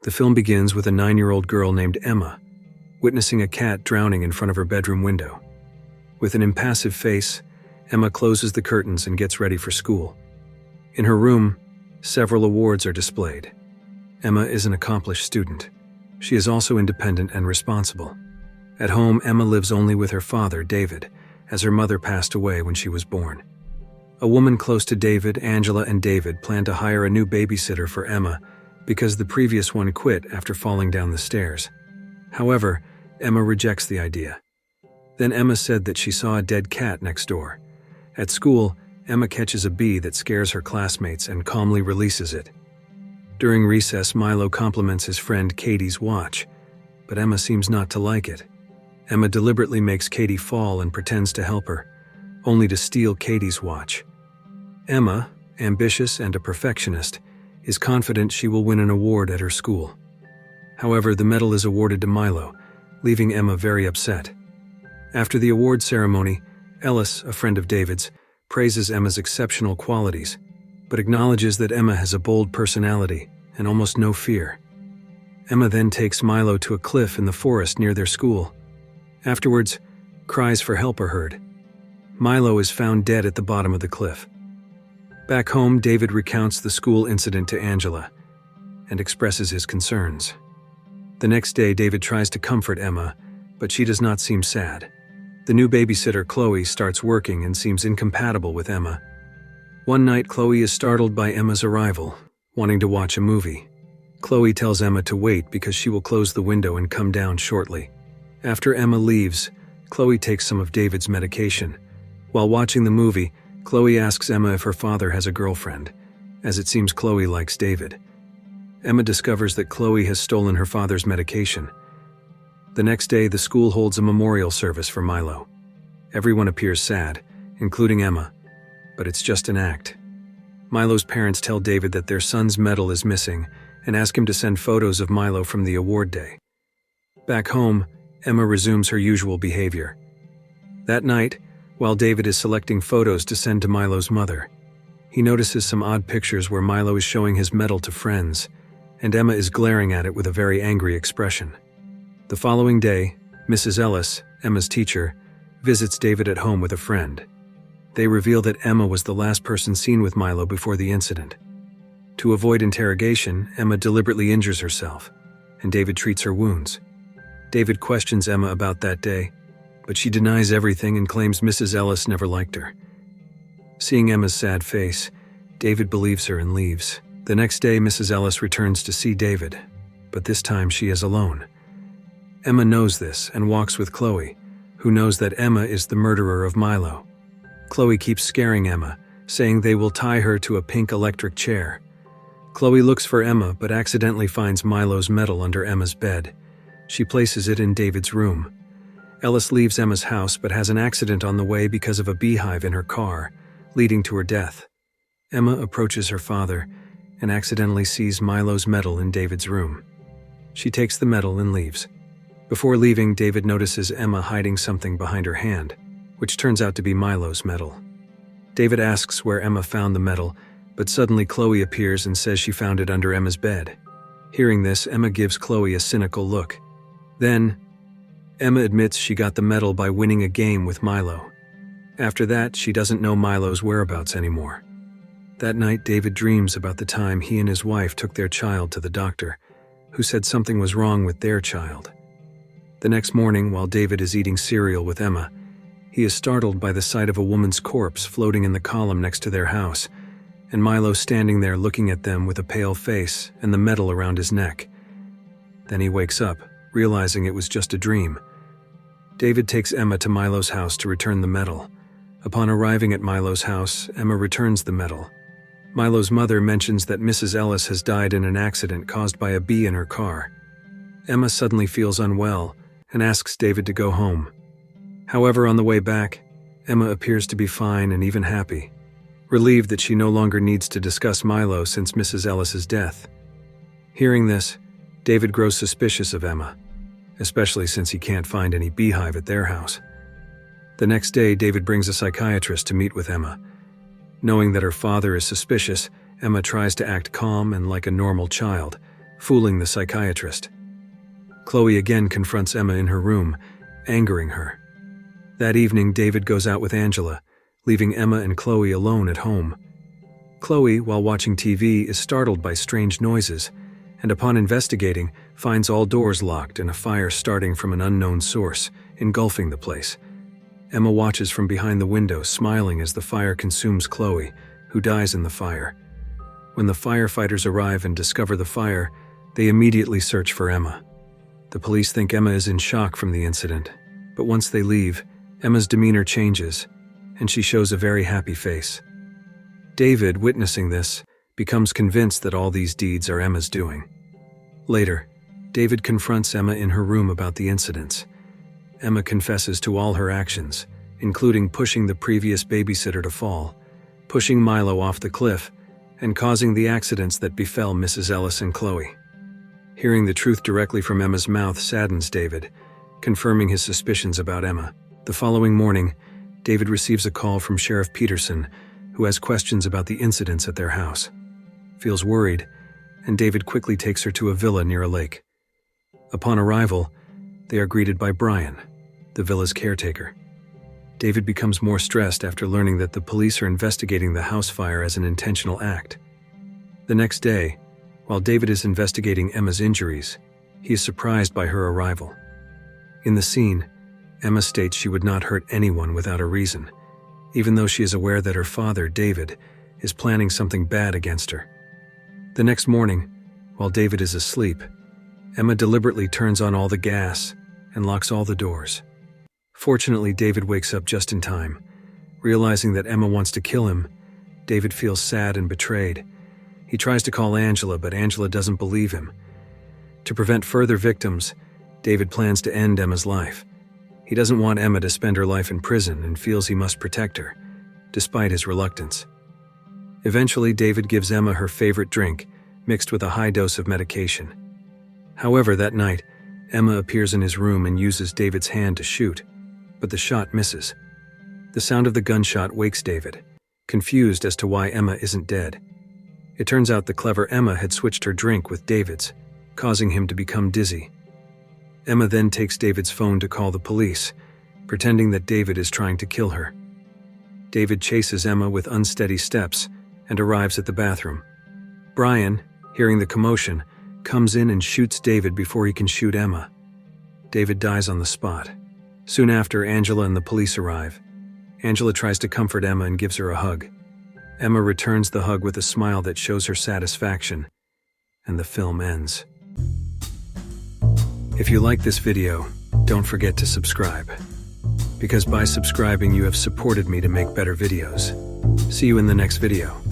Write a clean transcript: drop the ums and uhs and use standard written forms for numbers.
The film begins with a 9-year-old girl named Emma witnessing a cat drowning in front of her bedroom window. With an impassive face, Emma closes the curtains and gets ready for school. In her room, several awards are displayed. Emma is an accomplished student. She is also independent and responsible. At home, Emma lives only with her father, David, as her mother passed away when she was born. A woman close to David, Angela, and David plan to hire a new babysitter for Emma because the previous one quit after falling down the stairs. However, Emma rejects the idea. Then Emma said that she saw a dead cat next door. At school, Emma catches a bee that scares her classmates and calmly releases it. During recess, Milo compliments his friend Katie's watch, but Emma seems not to like it. Emma deliberately makes Katie fall and pretends to help her, only to steal Katie's watch. Emma, ambitious and a perfectionist, is confident she will win an award at her school. However, the medal is awarded to Milo, leaving Emma very upset. After the award ceremony, Ellis, a friend of David's, praises Emma's exceptional qualities, but acknowledges that Emma has a bold personality and almost no fear. Emma then takes Milo to a cliff in the forest near their school. Afterwards, cries for help are heard. Milo is found dead at the bottom of the cliff. Back home, David recounts the school incident to Angela and expresses his concerns. The next day, David tries to comfort Emma, but she does not seem sad. The new babysitter, Chloe, starts working and seems incompatible with Emma. One night, Chloe is startled by Emma's arrival, wanting to watch a movie. Chloe tells Emma to wait because she will close the window and come down shortly. After Emma leaves, Chloe takes some of David's medication. While watching the movie, Chloe asks Emma if her father has a girlfriend, as it seems Chloe likes David. Emma discovers that Chloe has stolen her father's medication. The next day, the school holds a memorial service for Milo. Everyone appears sad, including Emma, but it's just an act. Milo's parents tell David that their son's medal is missing and ask him to send photos of Milo from the award day. Back home, Emma resumes her usual behavior. That night, while David is selecting photos to send to Milo's mother, he notices some odd pictures where Milo is showing his medal to friends, and Emma is glaring at it with a very angry expression. The following day, Mrs. Ellis, Emma's teacher, visits David at home with a friend. They reveal that Emma was the last person seen with Milo before the incident. To avoid interrogation, Emma deliberately injures herself, and David treats her wounds. David questions Emma about that day, but she denies everything and claims Mrs. Ellis never liked her. Seeing Emma's sad face, David believes her and leaves. The next day, Mrs. Ellis returns to see David, but this time she is alone. Emma knows this and walks with Chloe, who knows that Emma is the murderer of Milo. Chloe keeps scaring Emma, saying they will tie her to a pink electric chair. Chloe looks for Emma but accidentally finds Milo's medal under Emma's bed. She places it in David's room. Ellis leaves Emma's house but has an accident on the way because of a beehive in her car, leading to her death. Emma approaches her father and accidentally sees Milo's medal in David's room. She takes the medal and leaves. Before leaving, David notices Emma hiding something behind her hand, which turns out to be Milo's medal. David asks where Emma found the medal, but suddenly Chloe appears and says she found it under Emma's bed. Hearing this, Emma gives Chloe a cynical look. Then, Emma admits she got the medal by winning a game with Milo. After that, she doesn't know Milo's whereabouts anymore. That night, David dreams about the time he and his wife took their child to the doctor, who said something was wrong with their child. The next morning, while David is eating cereal with Emma, he is startled by the sight of a woman's corpse floating in the column next to their house, and Milo standing there looking at them with a pale face and the medal around his neck. Then he wakes up, realizing it was just a dream. David takes Emma to Milo's house to return the medal. Upon arriving at Milo's house, Emma returns the medal. Milo's mother mentions that Mrs. Ellis has died in an accident caused by a bee in her car. Emma suddenly feels unwell and asks David to go home. However, on the way back, Emma appears to be fine and even happy, relieved that she no longer needs to discuss Milo since Mrs. Ellis's death. Hearing this, David grows suspicious of Emma, especially since he can't find any beehive at their house. The next day, David brings a psychiatrist to meet with Emma. Knowing that her father is suspicious, Emma tries to act calm and like a normal child, fooling the psychiatrist. Chloe again confronts Emma in her room, angering her. That evening, David goes out with Angela, leaving Emma and Chloe alone at home. Chloe, while watching TV, is startled by strange noises, and upon investigating, finds all doors locked and a fire starting from an unknown source, engulfing the place. Emma watches from behind the window, smiling as the fire consumes Chloe, who dies in the fire. When the firefighters arrive and discover the fire, they immediately search for Emma. The police think Emma is in shock from the incident, but once they leave, Emma's demeanor changes, and she shows a very happy face. David, witnessing this, becomes convinced that all these deeds are Emma's doing. Later, David confronts Emma in her room about the incidents. Emma confesses to all her actions, including pushing the previous babysitter to fall, pushing Milo off the cliff, and causing the accidents that befell Mrs. Ellis and Chloe. Hearing the truth directly from Emma's mouth saddens David, confirming his suspicions about Emma. The following morning, David receives a call from Sheriff Peterson, who has questions about the incidents at their house. Feels worried, and David quickly takes her to a villa near a lake. Upon arrival, they are greeted by Brian, the villa's caretaker. David becomes more stressed after learning that the police are investigating the house fire as an intentional act. The next day, while David is investigating Emma's injuries, he is surprised by her arrival. In the scene, Emma states she would not hurt anyone without a reason, even though she is aware that her father, David, is planning something bad against her. The next morning, while David is asleep, Emma deliberately turns on all the gas and locks all the doors. Fortunately, David wakes up just in time. Realizing that Emma wants to kill him, David feels sad and betrayed. He tries to call Angela, but Angela doesn't believe him. To prevent further victims, David plans to end Emma's life. He doesn't want Emma to spend her life in prison and feels he must protect her, despite his reluctance. Eventually, David gives Emma her favorite drink, mixed with a high dose of medication. However, that night, Emma appears in his room and uses David's hand to shoot, but the shot misses. The sound of the gunshot wakes David, confused as to why Emma isn't dead. It turns out the clever Emma had switched her drink with David's, causing him to become dizzy. Emma then takes David's phone to call the police, pretending that David is trying to kill her. David chases Emma with unsteady steps and arrives at the bathroom. Brian, hearing the commotion, comes in and shoots David before he can shoot Emma. David dies on the spot. Soon after, Angela and the police arrive. Angela tries to comfort Emma and gives her a hug. Emma returns the hug with a smile that shows her satisfaction, and the film ends. If you like this video, don't forget to subscribe, because by subscribing you have supported me to make better videos. See you in the next video.